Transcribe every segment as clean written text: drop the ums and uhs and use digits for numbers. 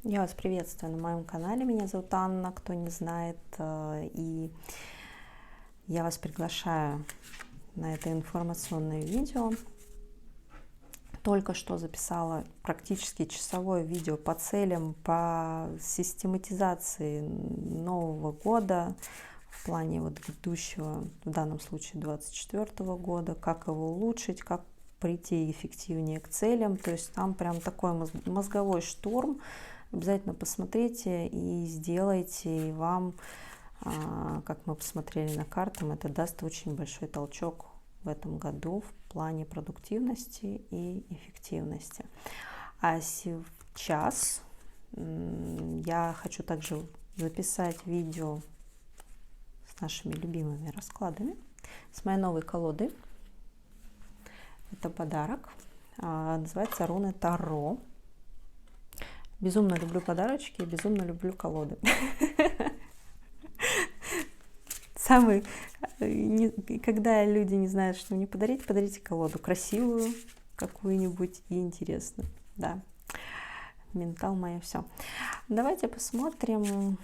Я вас приветствую на моем канале. Меня зовут Анна, кто не знает. И я вас приглашаю на это информационное видео. Только что записала практически часовое видео по целям, по систематизации Нового года в плане вот грядущего, в данном случае 2024 года, как его улучшить, как прийти эффективнее к целям. То есть там прям такой мозговой штурм. Обязательно посмотрите и сделайте, и вам, как мы посмотрели на картам, это даст очень большой толчок в этом году в плане продуктивности и эффективности. А сейчас я хочу также записать видео с нашими любимыми раскладами, с моей новой колодой. Это подарок. Называется руны Таро. Безумно люблю подарочки, безумно люблю колоды. Когда люди не знают, что мне подарить, подарите колоду красивую какую-нибудь и интересную. Да, ментал мое все. Давайте посмотрим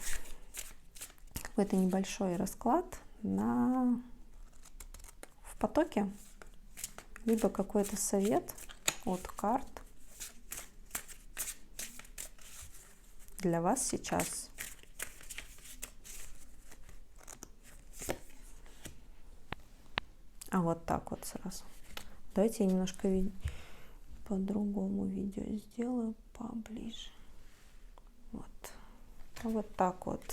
какой-то небольшой расклад в потоке, либо какой-то совет от карт для вас сейчас. А вот так вот сразу. Давайте я немножко по-другому видео сделаю, поближе. Вот так вот.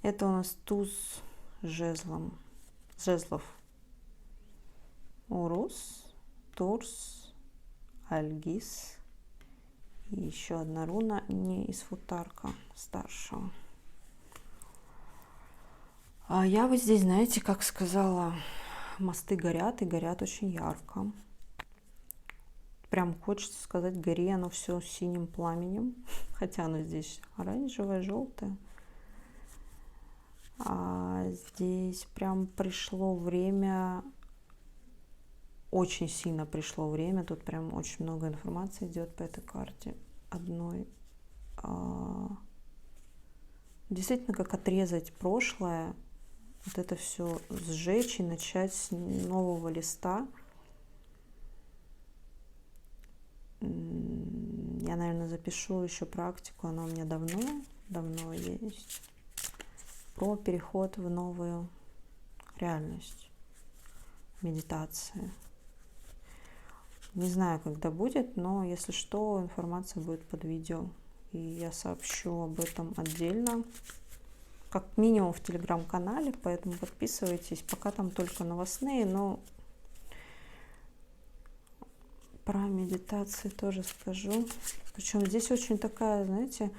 Это у нас туз жезлов. Урус, Турс, Альгиз. И еще одна руна не из футарка старшего. А я вот здесь, знаете, как сказала, мосты горят и горят очень ярко. Прям хочется сказать, гори оно все синим пламенем, хотя оно здесь оранжевое, желтое. А здесь прям пришло время, очень сильно пришло время, тут прям очень много информации идет по этой карте одной. Действительно, как отрезать прошлое, вот это все сжечь и начать с нового листа. Я, наверное, запишу еще практику, она у меня давно есть, про переход в новую реальность, медитация. Не знаю, когда будет, но если что, информация будет под видео, и я сообщу об этом отдельно, как минимум в телеграм-канале, поэтому подписывайтесь. Пока там только новостные, но про медитации тоже скажу. Причем здесь очень такая, знаете,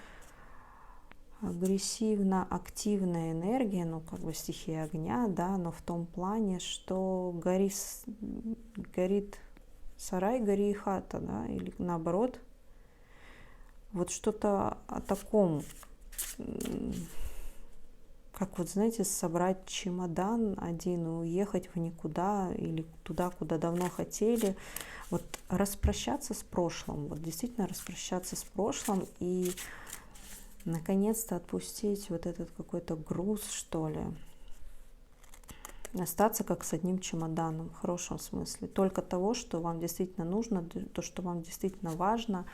агрессивно-активная энергия, ну, как бы стихия огня, да, но в том плане, что горит сарай, гори и хата, да, или наоборот. Вот что-то о таком, как вот, знаете, собрать чемодан один и уехать в никуда или туда, куда давно хотели. Вот распрощаться с прошлым, вот действительно распрощаться с прошлым и наконец-то отпустить вот этот какой-то груз, что ли. Остаться как с одним чемоданом, в хорошем смысле. Только того, что вам действительно нужно, то, что вам действительно важно,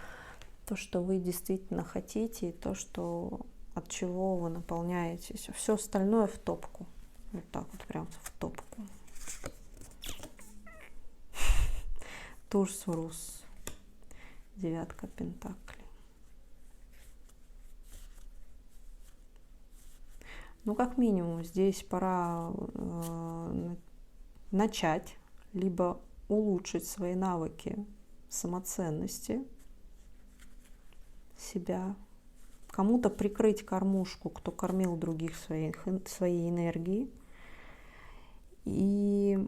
то, что вы действительно хотите, и то, что от чего вы наполняетесь. Все остальное в топку. Вот так вот прям в топку. Турс, Урус. Девятка пентаклей. Ну, как минимум, здесь пора начать, либо улучшить свои навыки самоценности себя, кому-то прикрыть кормушку, кто кормил других своей энергией. И,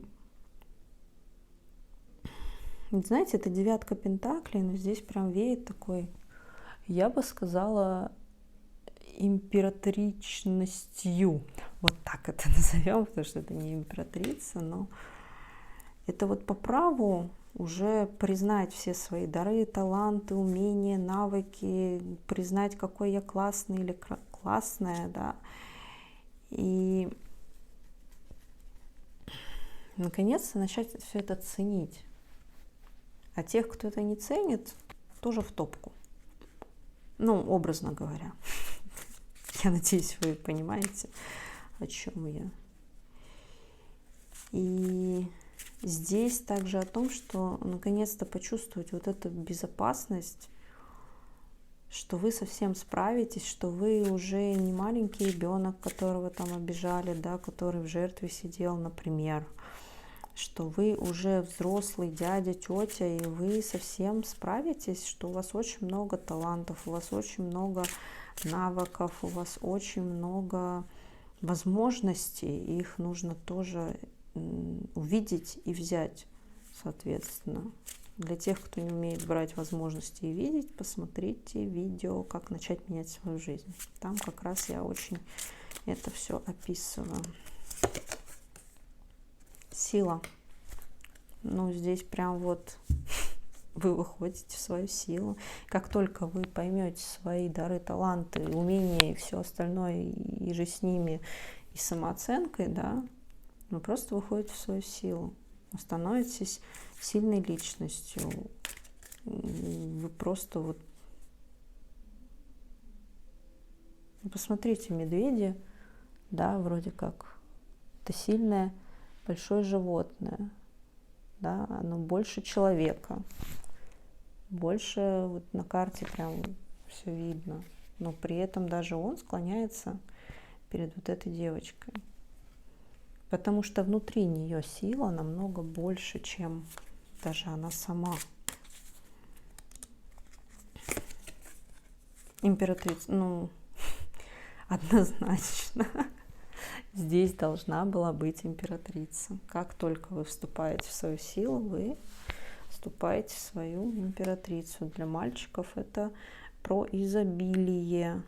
знаете, это девятка пентаклей, но здесь прям веет такой, я бы сказала, императричностью. Вот так это назовем, потому что это не императрица, но это вот по праву уже признать все свои дары, таланты, умения, навыки, признать, какой я классный или классная, да, и наконец-то начать все это ценить. А тех, кто это не ценит, тоже в топку. Ну, образно говоря. Я надеюсь, вы понимаете, о чем я. И здесь также о том, что наконец-то почувствовать вот эту безопасность, что вы совсем справитесь, что вы уже не маленький ребенок, которого там обижали, да, который в жертве сидел, например, что вы уже взрослый дядя, тетя, и вы совсем справитесь, что у вас очень много талантов, у вас очень много навыков, у вас очень много возможностей, и их нужно тоже увидеть и взять, соответственно. Для тех, кто не умеет брать возможности и видеть, посмотрите видео «Как начать менять свою жизнь». Там как раз я очень это все описываю. Сила. Ну, здесь прям вот вы выходите в свою силу. Как только вы поймете свои дары, таланты, умения и все остальное, и же с ними, и самооценкой, да, вы просто выходите в свою силу. Вы становитесь сильной личностью. Вы просто вот... Посмотрите, медведи, да, вроде как это сильное большое животное, да, оно больше человека, больше вот на карте прям все видно, но при этом даже он склоняется перед вот этой девочкой, потому что внутри нее сила намного больше, чем даже она сама. Императрица, ну, однозначно. Здесь должна была быть императрица. Как только вы вступаете в свою силу, вы вступаете в свою императрицу. Для мальчиков это про изобилие.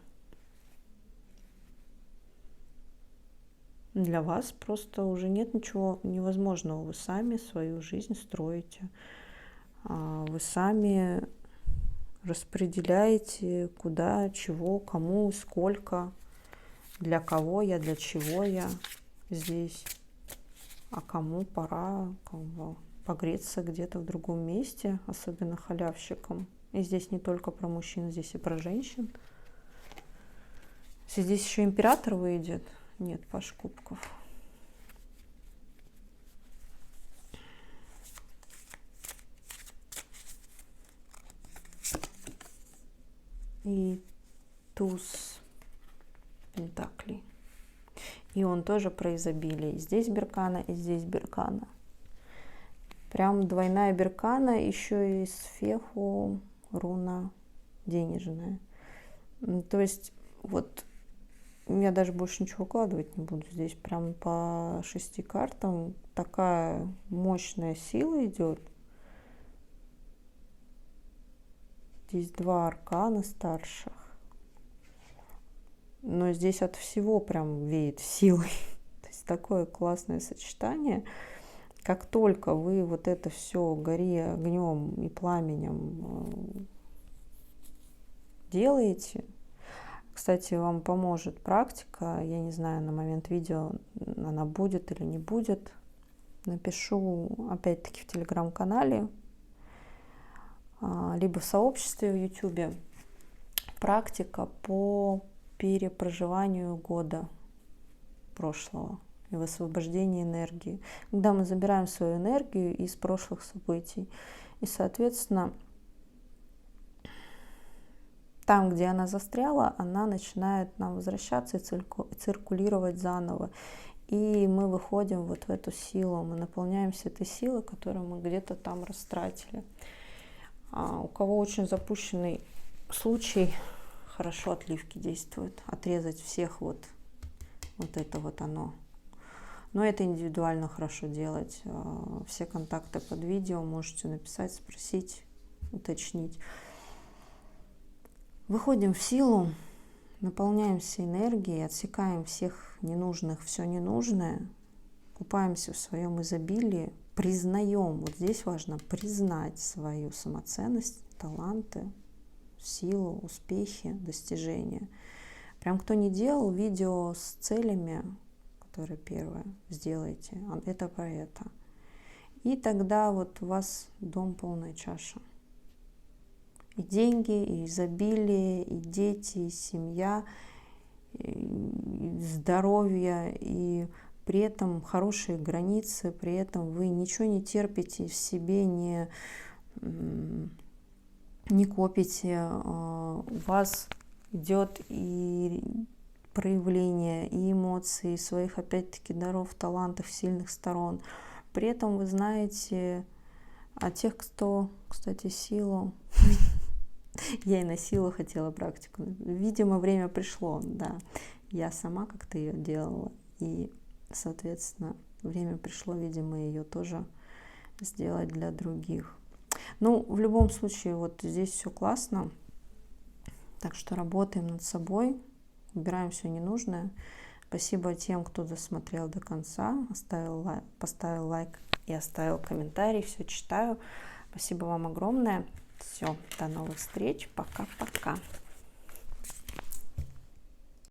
Для вас просто уже нет ничего невозможного. Вы сами свою жизнь строите. Вы сами распределяете, куда, чего, кому, сколько. Для кого я, для чего я здесь, а кому пора погреться где-то в другом месте, особенно халявщикам. И здесь не только про мужчин, здесь и про женщин. Если здесь еще император выйдет, нет, паш кубков. И туз пентаклей. И он тоже про изобилие. И здесь беркана, и здесь беркана. Прям двойная беркана, еще и сфеху руна денежная. То есть вот я даже больше ничего укладывать не буду. Здесь прям по 6 картам такая мощная сила идет. Здесь 2 аркана старших. Но здесь от всего прям веет силой. То есть такое классное сочетание. Как только вы вот это все гори огнем и пламенем делаете, кстати, вам поможет практика, я не знаю, на момент видео она будет или не будет, напишу опять-таки в телеграм-канале, либо в сообществе в ютубе, практика по перепроживанию года прошлого и высвобождении энергии, когда мы забираем свою энергию из прошлых событий. И, соответственно, там, где она застряла, она начинает нам возвращаться и циркулировать заново. И мы выходим вот в эту силу, мы наполняемся этой силой, которую мы где-то там растратили. У кого очень запущенный случай, хорошо отливки действуют, отрезать всех вот это вот оно. Но это индивидуально хорошо делать. Все контакты под видео можете написать, спросить, уточнить. Выходим в силу, наполняемся энергией, отсекаем всех ненужных, все ненужное, купаемся в своем изобилии, признаем, вот здесь важно признать свою самоценность, таланты, силу, успехи, достижения. Прям кто не делал видео с целями, которые первое сделайте, это про это. И тогда вот у вас дом полная чаша. И деньги, и изобилие, и дети, и семья, и здоровье, и при этом хорошие границы, при этом вы ничего не терпите в себе, не копите, у вас идет и проявление, и эмоций, и своих, опять-таки, даров, талантов, сильных сторон. При этом вы знаете о тех, кто, кстати, силу... Я и на силу хотела практику. Видимо, время пришло, да. Я сама как-то ее делала. И, соответственно, время пришло, видимо, ее тоже сделать для других. Ну, в любом случае, вот здесь все классно. Так что работаем над собой, убираем все ненужное. Спасибо тем, кто досмотрел до конца, поставил лайк и оставил комментарий. Все читаю. Спасибо вам огромное. Все, до новых встреч. Пока-пока.